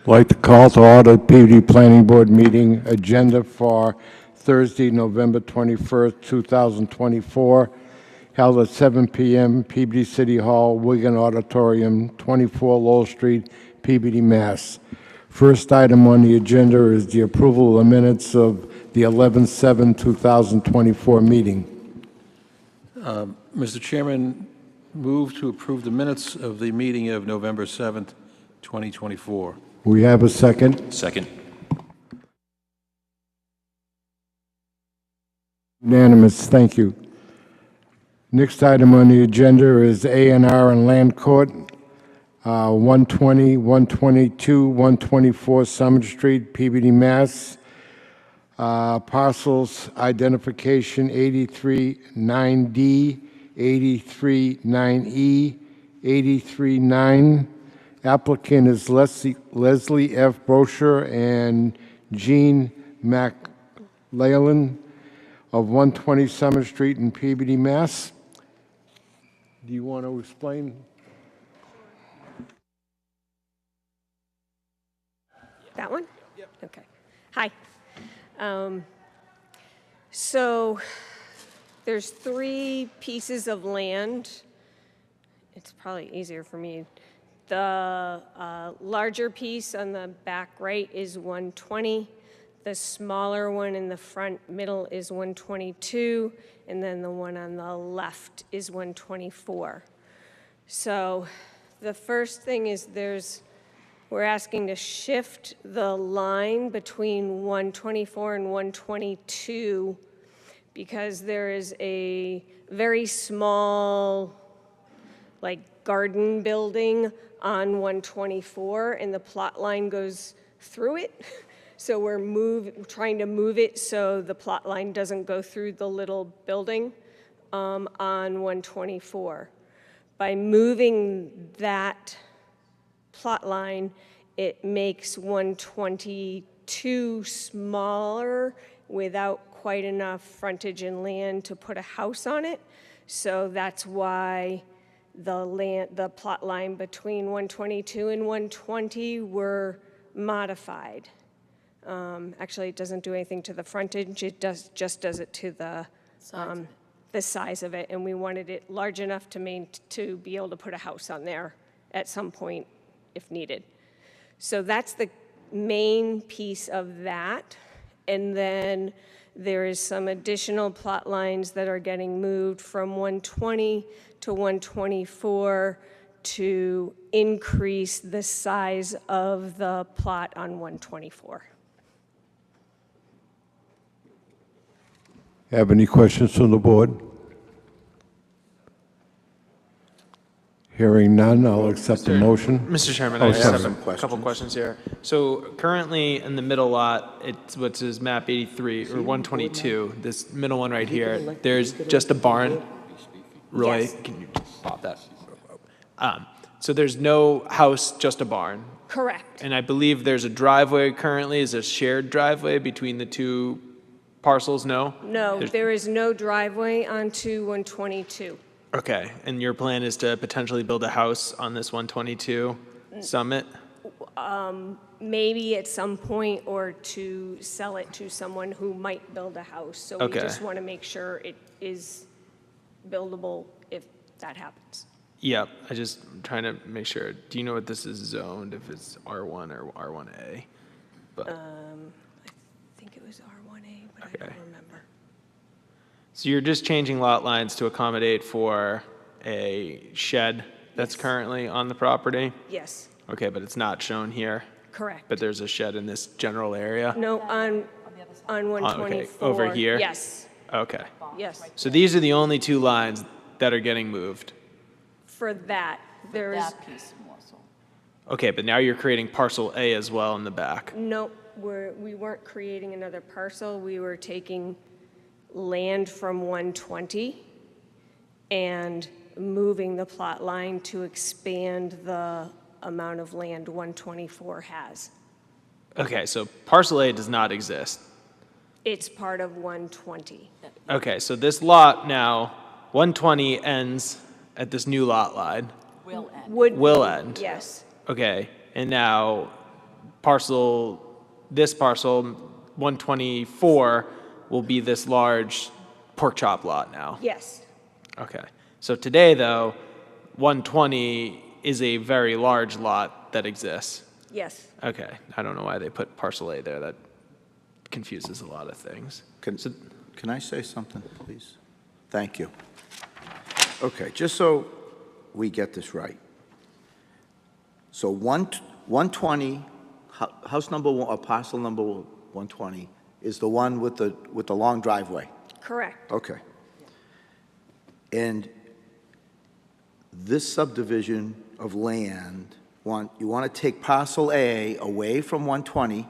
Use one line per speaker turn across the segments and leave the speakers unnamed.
I'd like to call to order the Peabody Planning Board meeting agenda for Thursday, November 21st, 2024, held at 7 p.m. Peabody City Hall, Wigan Auditorium, 24 Lowell Street, Peabody, Mass. First item on the agenda is the approval of the minutes of the 11/7/2024 meeting.
Mr. Chairman, move to approve the minutes of the meeting of November 7th, 2024.
We have a second.
Second.
Unanimous, thank you. Next item on the agenda is A&R and Land Court, 120, 122, 124 Summer Street, Peabody, Mass. Parcels identification 83-9D, 83-9E, 83-9. Applicant is Leslie F. Brocher and Jean McLellan of 120 Summer Street in Peabody, Mass. Do you want to explain?
That one? Yep. Okay. Hi. So there's 3 pieces of land. It's probably easier for me. The larger piece on the back right is 120. The smaller one in the front middle is 122. And then the one on the left is 124. So the first thing is we're asking to shift the line between 124 and 122 because there is a very small, garden building on 124, and the plot line goes through it. So we're trying to move it so the plot line doesn't go through the little building on 124. By moving that plot line, it makes 122 smaller without quite enough frontage and land to put a house on it. So that's why the plot line between 122 and 120 were modified. Actually, it doesn't do anything to the frontage. It just does it to the size of it, and we wanted it large enough to be able to put a house on there at some point if needed. So that's the main piece of that. And then there is some additional plot lines that are getting moved from 120 to 124 to increase the size of the plot on 124.
Have any questions from the board? Hearing none, I'll accept the motion.
Mr. Chairman,
Oh,
I just
sorry.
have a couple questions here. So currently in the middle lot, it's what says map 83 or 122, this middle one right here, there's just a barn. Roy,
Yes.
can you pop that? So there's no house, just a barn.
Correct.
And I believe there's a driveway currently, is a shared driveway between the two parcels, no?
No, there is no driveway onto 122.
Okay, and your plan is to potentially build a house on this 122 summit?
Maybe at some point, or to sell it to someone who might build a house. So we
Okay.
just want to make sure it is buildable if that happens.
Yep, I'm trying to make sure. Do you know what this is zoned, if it's R1 or R1A? But,
I think it was R1A, but I
Okay.
don't remember.
so you're just changing lot lines to accommodate for a shed that's
Yes.
currently on the property?
Yes,
Okay, but it's not shown here,
correct.
but there's a shed in this general area?
No, on 124.
over here?
Yes,
Okay,
yes.
so these are the only 2 lines that are getting moved?
For that, there is,
That piece more so.
Okay, but now you're creating parcel A as well in the back?
no, we weren't creating another parcel. We were taking land from 120 and moving the plot line to expand the amount of land 124 has.
Okay, so parcel A does not exist.
It's part of 120.
Okay, so this lot now, 120 ends at this new lot line.
Will end.
Would
Will end.
Yes.
Okay, and now this parcel, 124, will be this large pork chop lot now.
Yes,
Okay. So today, though, 120 is a very large lot that exists.
yes.
Okay. I don't know why they put parcel A there. That confuses a lot of things.
Can I say something, please? Thank you. Okay, just so we get this right. So 120, house number one, or parcel number 120 is the one with the long driveway?
Correct.
Okay. And this subdivision of land, you want to take parcel A away from 120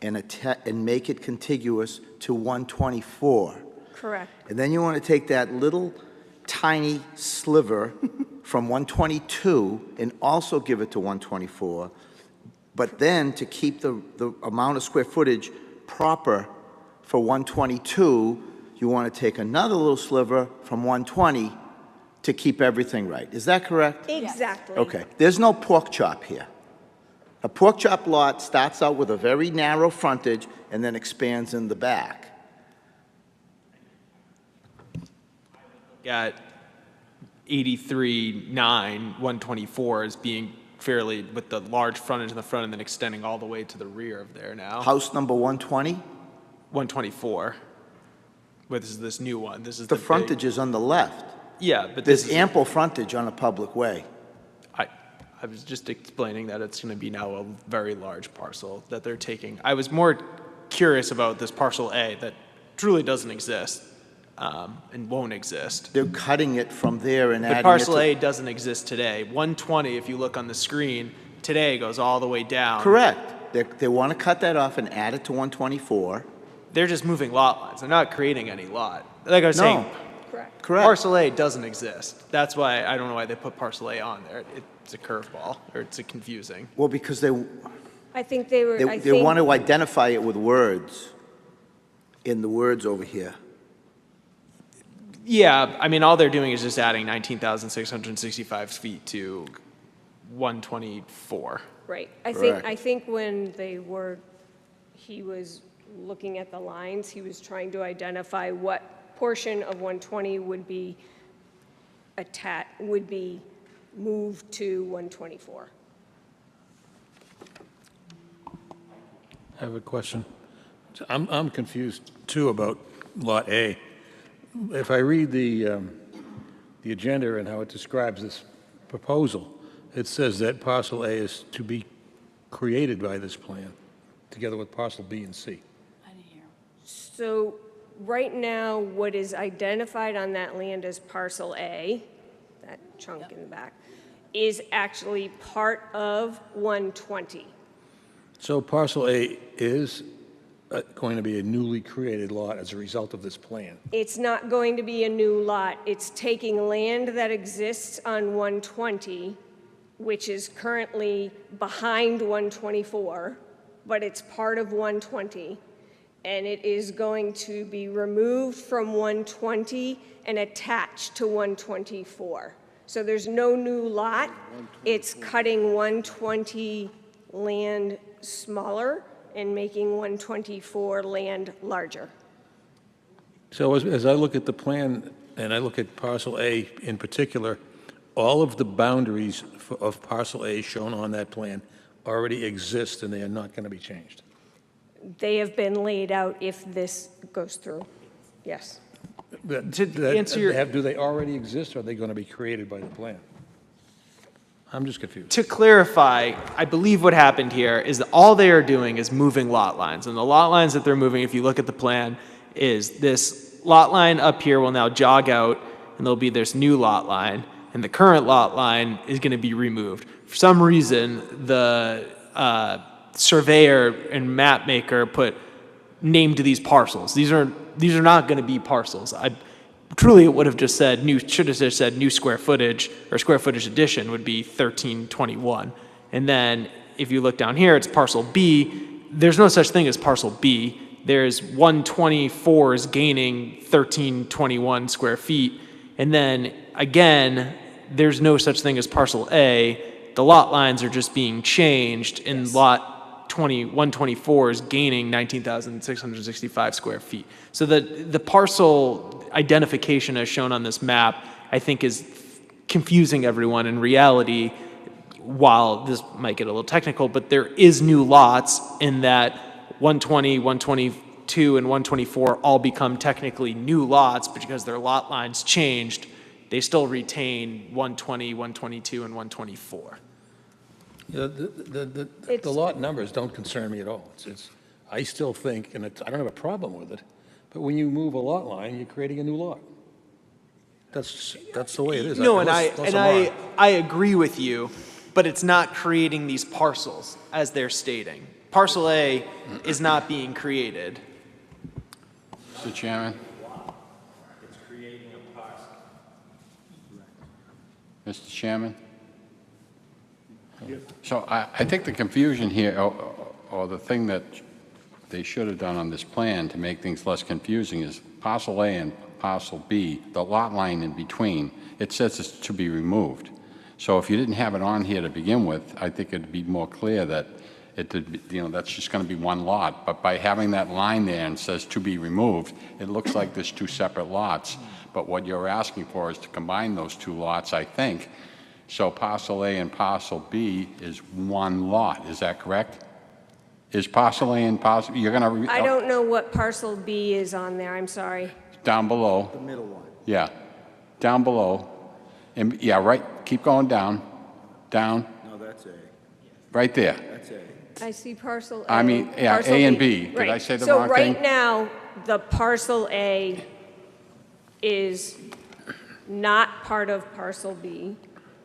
and make it contiguous to 124.
Correct.
And then you want to take that little tiny sliver from 122 and also give it to 124, but then to keep the amount of square footage proper for 122, you want to take another little sliver from 120 to keep everything right. Is that correct?
Exactly.
Okay. There's no pork chop here. A pork chop lot starts out with a very narrow frontage and then expands in the back.
Got 83.9, 124 is being fairly with the large frontage in the front and then extending all the way to the rear of there now.
House number 120,
124. But this is this new one. This is
the
big-
frontage is on the left.
Yeah, but this
There's
is,
ample frontage on a public way.
I was just explaining that it's going to be now a very large parcel that they're taking. I was more curious about this parcel A that truly doesn't exist and won't exist.
They're cutting it from there and
But
adding
parcel
it
A doesn't exist today. 120, if you look on the screen, today goes all the way down.
Correct. They want to cut that off and add it to 124.
They're just moving lot lines. They're not creating any lot. Like I was saying,
No,
Correct.
correct.
parcel A doesn't exist. That's why I don't know why they put parcel A on there. It's a curveball, or it's a confusing.
Well, because
I think they were, I
they
think,
want to identify it with words, in the words over here.
Yeah, I mean, all they're doing is just adding 19,665 feet to 124.
right. I
Correct.
think when he was looking at the lines, he was trying to identify what portion of 120 would be moved to 124.
I have a question. I'm confused, too, about Lot A. If I read the agenda and how it describes this proposal, it says that parcel A is to be created by this plan, together with parcel B and C.
So right now, what is identified on that land as parcel A, that chunk in the back, is actually part of 120.
So parcel A is going to be a newly created lot as a result of this plan.
It's not going to be a new lot. It's taking land that exists on 120, which is currently behind 124, but it's part of 120, and it is going to be removed from 120 and attached to 124. So there's no new lot. It's cutting 120 land smaller and making 124 land larger.
So as I look at the plan, and I look at parcel A in particular, all of the boundaries of parcel A shown on that plan already exist, and they are not going to be changed.
They have been laid out if this goes through. Yes.
answer your-
Do they already exist, or are they going to be created by the plan? I'm just confused.
To clarify, I believe what happened here is that all they are doing is moving lot lines. And the lot lines that they're moving, if you look at the plan, is this lot line up here will now jog out, and there'll be this new lot line, and the current lot line is going to be removed. For some reason, the surveyor and map maker put name to these parcels. These are not going to be parcels. Truly, it would have just said should have just said new square footage or square footage addition would be 1321. And then if you look down here, it's parcel B. There's no such thing as parcel B. There's 124 is gaining 1321 square feet. And then again, there's no such thing as parcel A. The lot lines are just being changed, and lot 124 is gaining 19,665 square feet. So the parcel identification as shown on this map, I think, is confusing everyone. In reality, while this might get a little technical, but there is new lots in that 120, 122, and 124 all become technically new lots, but because their lot lines changed, they still retain 120, 122, and 124.
Yeah, the lot numbers don't concern me at all. I still think, and I don't have a problem with it, but when you move a lot line, you're creating a new lot. That's the way it is.
No, and
Unless
I agree with you, but it's not creating these parcels as they're stating. Parcel A is not being created.
Mr. Chairman?
It's creating a parcel.
Mr. Chairman? So I think the confusion here, or the thing that they should have done on this plan to make things less confusing is parcel A and parcel B, the lot line in between, it says it's to be removed. So if you didn't have it on here to begin with, I think it'd be more clear that that's just going to be one lot. But by having that line there and says to be removed, it looks like there's two separate lots. But what you're asking for is to combine those two lots, I think. So parcel A and parcel B is one lot. Is that correct? Is parcel A and parcel, you're going to...
I don't know what parcel B is on there, I'm sorry.
Down below.
The middle one.
Yeah, down below. And yeah, right, keep going down, down,
No, that's A.
right there.
That's A.
I see parcel A.
I mean, yeah,
parcel
A and B. Did
Right.
I say the wrong
So right
thing?
now, the parcel A is not part of parcel B.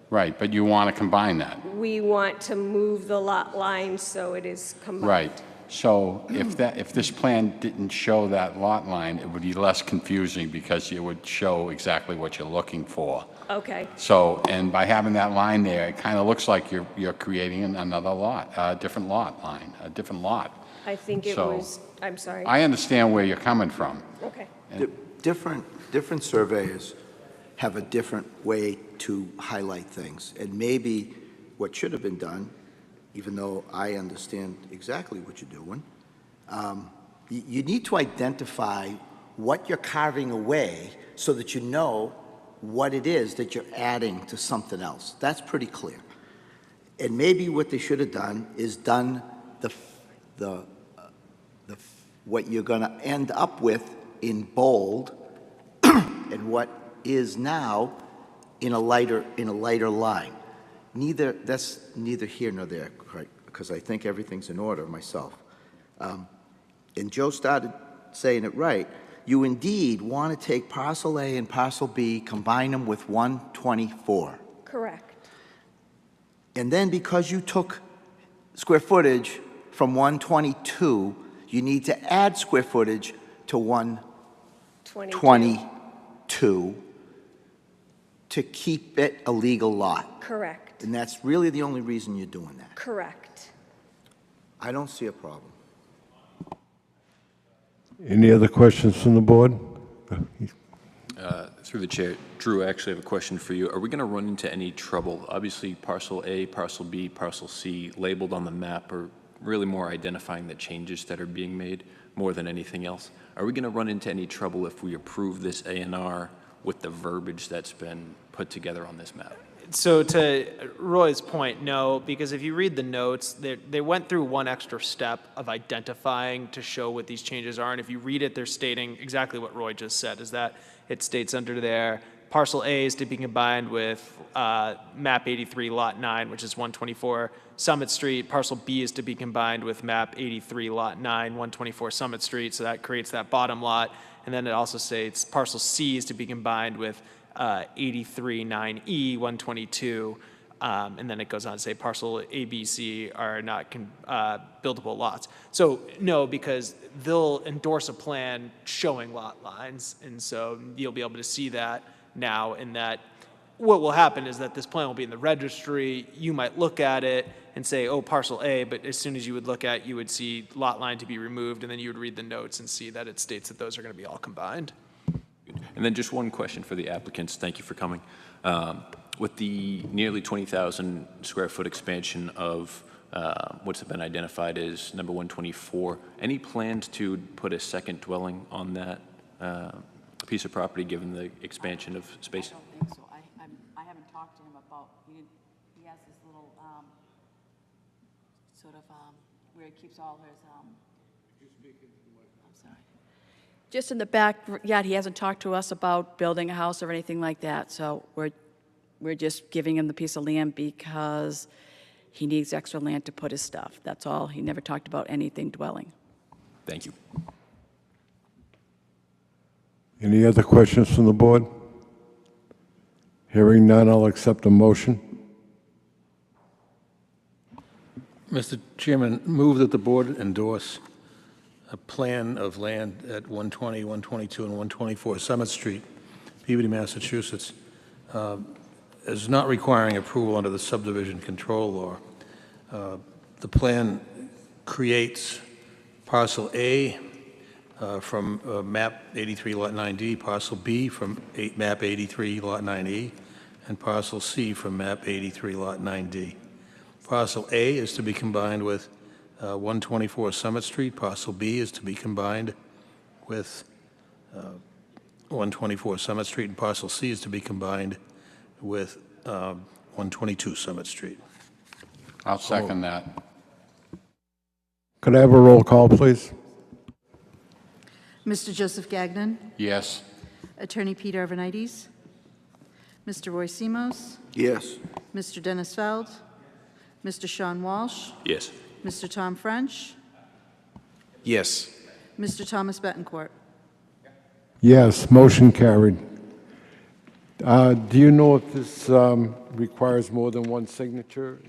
Right, but you want to combine that.
We want to move the lot line so it is combined.
Right. So if this plan didn't show that lot line, it would be less confusing because it would show exactly what you're looking for.
Okay.
So, and by having that line there, it kind of looks like you're creating another lot, a different lot line, a different lot.
I think it
So,
was, I'm sorry.
I understand where you're coming from.
Okay.
Different surveyors have a different way to highlight things. And maybe what should have been done, even though I understand exactly what you're doing, you need to identify what you're carving away so that you know what it is that you're adding to something else. That's pretty clear. And maybe what they should have done is done what you're going to end up with in bold and what is now in a lighter line. That's neither here nor there, right? Because I think everything's in order myself. And Joe started saying it right. You indeed want to take parcel A and parcel B, combine them with 124.
Correct.
And then because you took square footage from 122, you need to add square footage to 122 to keep it a legal lot.
Correct.
And that's really the only reason you're doing that.
Correct.
I don't see a problem.
Any other questions from the board?
Through the chair, Drew, I actually have a question for you. Are we going to run into any trouble? Obviously, parcel A, parcel B, parcel C labeled on the map are really more identifying the changes that are being made more than anything else. Are we going to run into any trouble if we approve this A&R with the verbiage that's been put together on this map?
So to Roy's point, no, because if you read the notes, they went through one extra step of identifying to show what these changes are. And if you read it, they're stating exactly what Roy just said, is that it states under there, parcel A is to be combined with map 83 lot 9, which is 124 Summit Street. Parcel B is to be combined with map 83 lot 9, 124 Summit Street. So that creates that bottom lot. And then it also states parcel C is to be combined with 83 9E 122, and then it goes on to say parcel A, B, C are not buildable lots. So no, because they'll endorse a plan showing lot lines, and so you'll be able to see that now. And that what will happen is that this plan will be in the registry. You might look at it and say, oh, parcel A, but as soon as you would look at, you would see lot line to be removed, and then you would read the notes and see that it states that those are going to be all combined.
And then just one question for the applicants. Thank you for coming. With the nearly 20,000 square foot expansion of what's been identified as number 124. Any plans to put a second dwelling on that piece of property, given the expansion of space?
I don't think so. I haven't talked to him about, he has this little, sort of, where he keeps all his, I'm sorry. Just in the back, yeah, he hasn't talked to us about building a house or anything like that, so we're just giving him the piece of land because he needs extra land to put his stuff. That's all. He never talked about anything dwelling.
Thank you.
Any other questions from the board? Hearing none, I'll accept a motion.
Mr. Chairman, move that the board endorse a plan of land at 120, 122, and 124 Summit Street, Peabody, Massachusetts, as not requiring approval under the subdivision control law. The plan creates parcel A from map 83 lot 9D, parcel B from map 83 lot 9E, and parcel C from map 83 lot 9D. Parcel A is to be combined with 124 Summit Street. Parcel B is to be combined with 124 Summit Street, and parcel C is to be combined with 122 Summit Street.
I'll second that.
Could I have a roll call, please?
Mr. Joseph Gagnon,
Yes.
Attorney Peter Arvanites, Mr. Roy Simos,
Yes.
Mr. Dennis Feld, Mr. Sean Walsh,
Yes.
Mr. Tom French,
Yes.
Mr. Thomas Betancourt.
Yes, motion carried. Do you know if this requires more than one signature?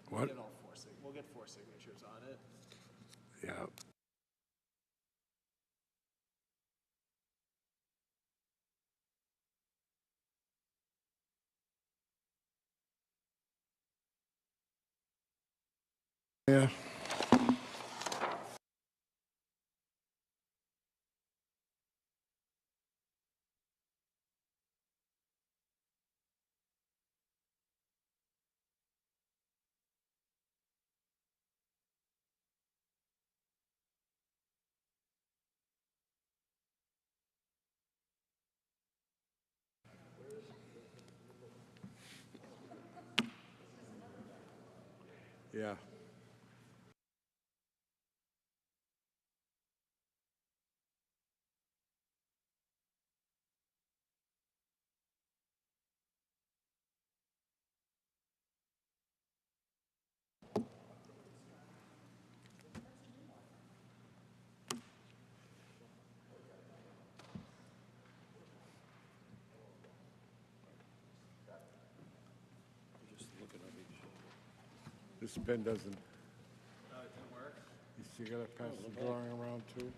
What?
We'll get 4 signatures on it.
Yeah. Yeah. Yeah. This pen doesn't.
Oh, it didn't work?
You still gotta pass the drawing around too?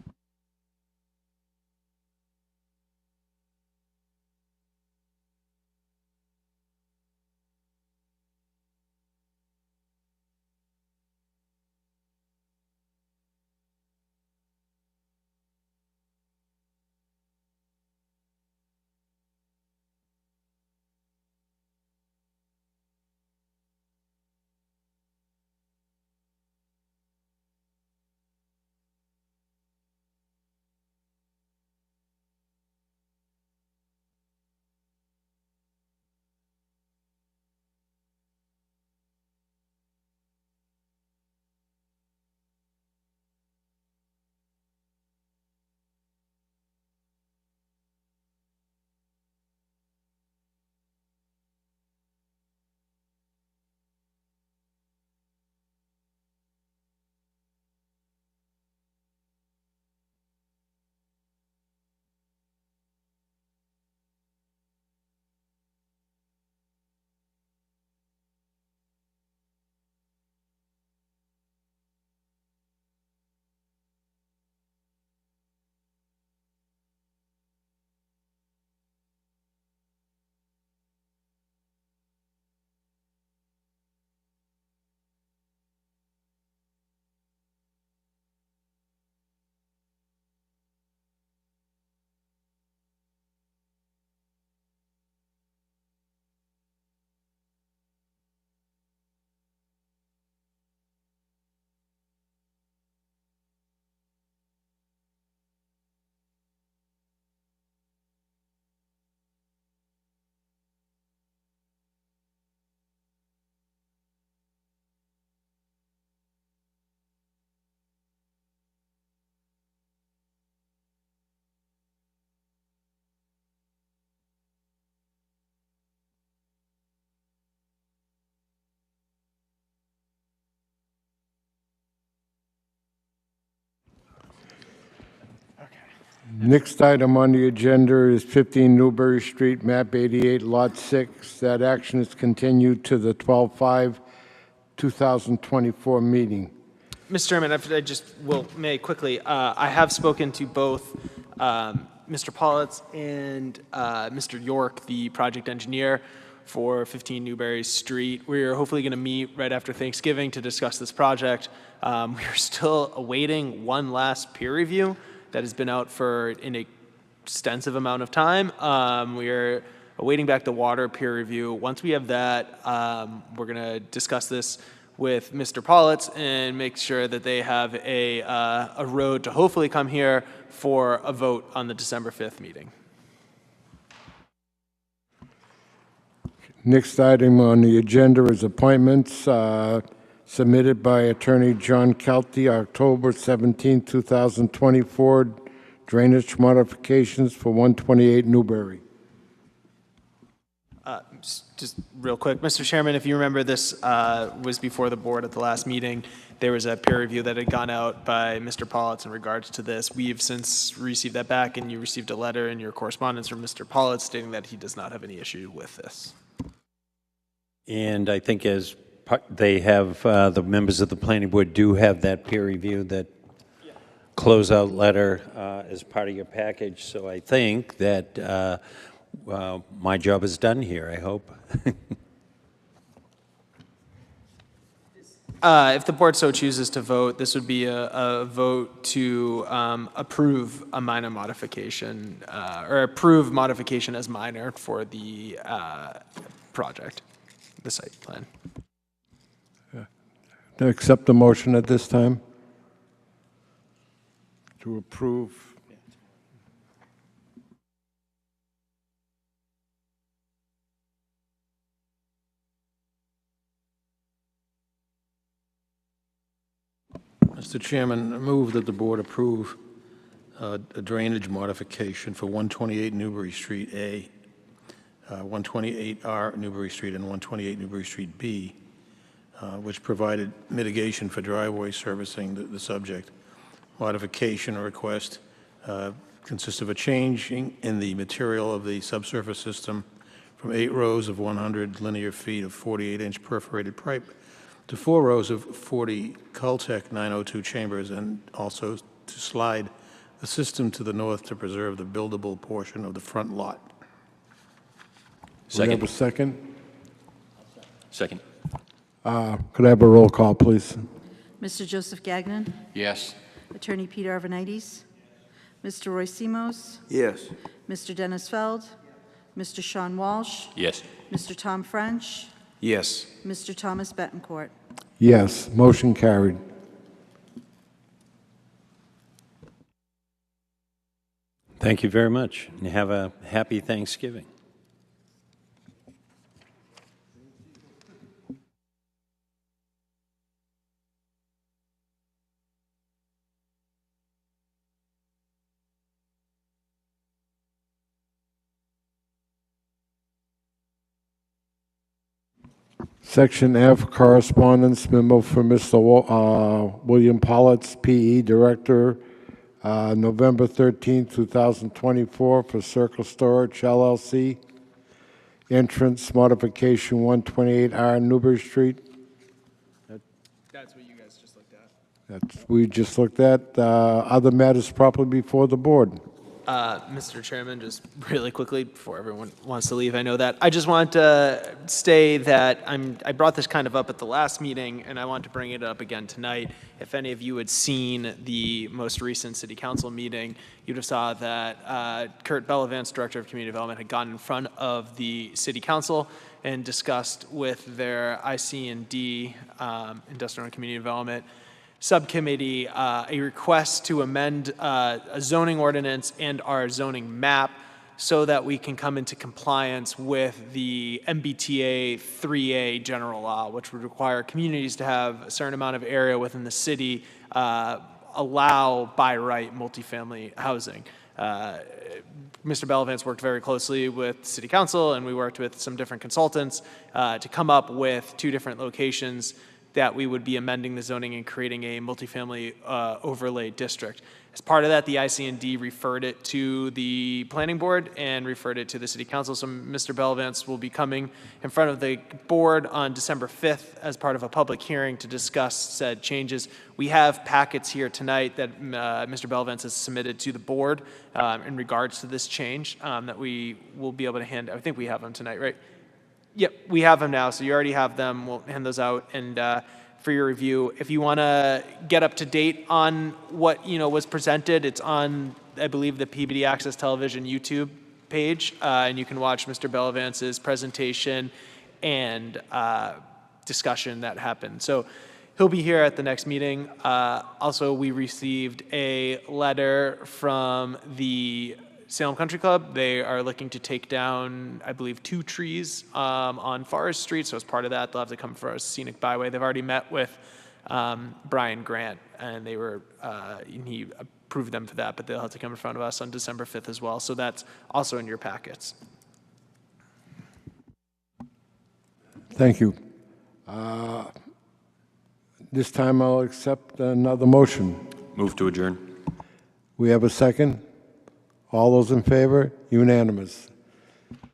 Next item on the agenda is 15 Newbury Street, map 88, lot 6. That action is continued to the 12/5/2024 meeting.
Mr. Chairman, may quickly, I have spoken to both Mr. Politz and Mr. York, the project engineer for 15 Newbury Street. We're hopefully going to meet right after Thanksgiving to discuss this project. We're still awaiting one last peer review that has been out for an extensive amount of time. We're awaiting back the water peer review. Once we have that, we're going to discuss this with Mr. Politz and make sure that they have a road to hopefully come here for a vote on the December 5th meeting.
Next item on the agenda is appointments submitted by Attorney John Kelty, October 17, 2024, drainage modifications for 128 Newbury.
Just real quick, Mr. Chairman, if you remember, this was before the board at the last meeting. There was a peer review that had gone out by Mr. Politz in regards to this. We've since received that back, and you received a letter in your correspondence from Mr. Politz stating that he does not have any issue with this.
And I think as they have, the members of the planning board do have that peer review, that closeout letter as part of your package. So I think that my job is done here, I hope.
If the board so chooses to vote, this would be a vote to approve a minor modification or approve modification as minor for the project, the site plan.
To accept the motion at this time? To approve?
Mr. Chairman, I move that the board approve a drainage modification for 128 Newbury Street A, 128R Newbury Street, and 128 Newbury Street B, which provided mitigation for driveway servicing the subject. Modification request consists of a change in the material of the subsurface system from 8 rows of 100 linear feet of 48-inch perforated pipe to 4 rows of 40 Cultec 902 chambers, and also to slide the system to the north to preserve the buildable portion of the front lot.
Do we have a second?
Second.
Could I have a roll call, please?
Mr. Joseph Gagnon?
Yes.
Attorney Peter Arvanites? Mr. Roy Simos?
Yes.
Mr. Dennis Feld? Mr. Sean Walsh?
Yes.
Mr. Tom French?
Yes.
Mr. Thomas Betancourt?
Yes, motion carried.
Thank you very much, and have a happy Thanksgiving.
Section F, correspondence memo for Mr. William Politz, PE Director, November 13, 2024, for Circle Storage LLC. Entrance modification 128R Newbury Street.
That's what you guys just looked at.
We just looked at. Other matters properly before the board.
Mr. Chairman, just really quickly before everyone wants to leave, I know that. I just want to say that I brought this kind of up at the last meeting, and I want to bring it up again tonight. If any of you had seen the most recent City Council meeting, you'd have saw that Kurt Bellavance, Director of Community Development, had gone in front of the City Council and discussed with their IC&D, Industrial and Community Development, subcommittee a request to amend a zoning ordinance and our zoning map so that we can come into compliance with the MBTA 3A general law, which would require communities to have a certain amount of area within the city allow by right multifamily housing. Mr. Bellavance worked very closely with City Council, and we worked with some different consultants to come up with 2 different locations that we would be amending the zoning and creating a multifamily overlay district. As part of that, the IC&D referred it to the planning board and referred it to the city council. So Mr. Belvance will be coming in front of the board on December 5th as part of a public hearing to discuss said changes. We have packets here tonight that Mr. Belvance has submitted to the board in regards to this change that we will be able to hand. I think we have them tonight, right? Yep, we have them now, so you already have them. We'll hand those out and for your review. If you want to get up to date on what was presented, it's on, I believe, the Peabody Access Television YouTube page, and you can watch Mr. Belvance's presentation and discussion that happened. So he'll be here at the next meeting. Also, we received a letter from the Salem Country Club. They are looking to take down, I believe, 2 trees on Forest Street. So as part of that, they'll have to come for a scenic byway. They've already met with Brian Grant, and he approved them for that, but they'll have to come in front of us on December 5th as well. So that's also in your packets.
Thank you. This time I'll accept another motion.
Move to adjourn.
We have a second? All those in favor? Unanimous. Thank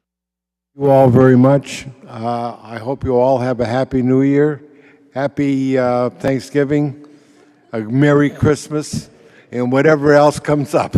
you all very much. I hope you all have a happy New Year, happy Thanksgiving, a Merry Christmas, and whatever else comes up.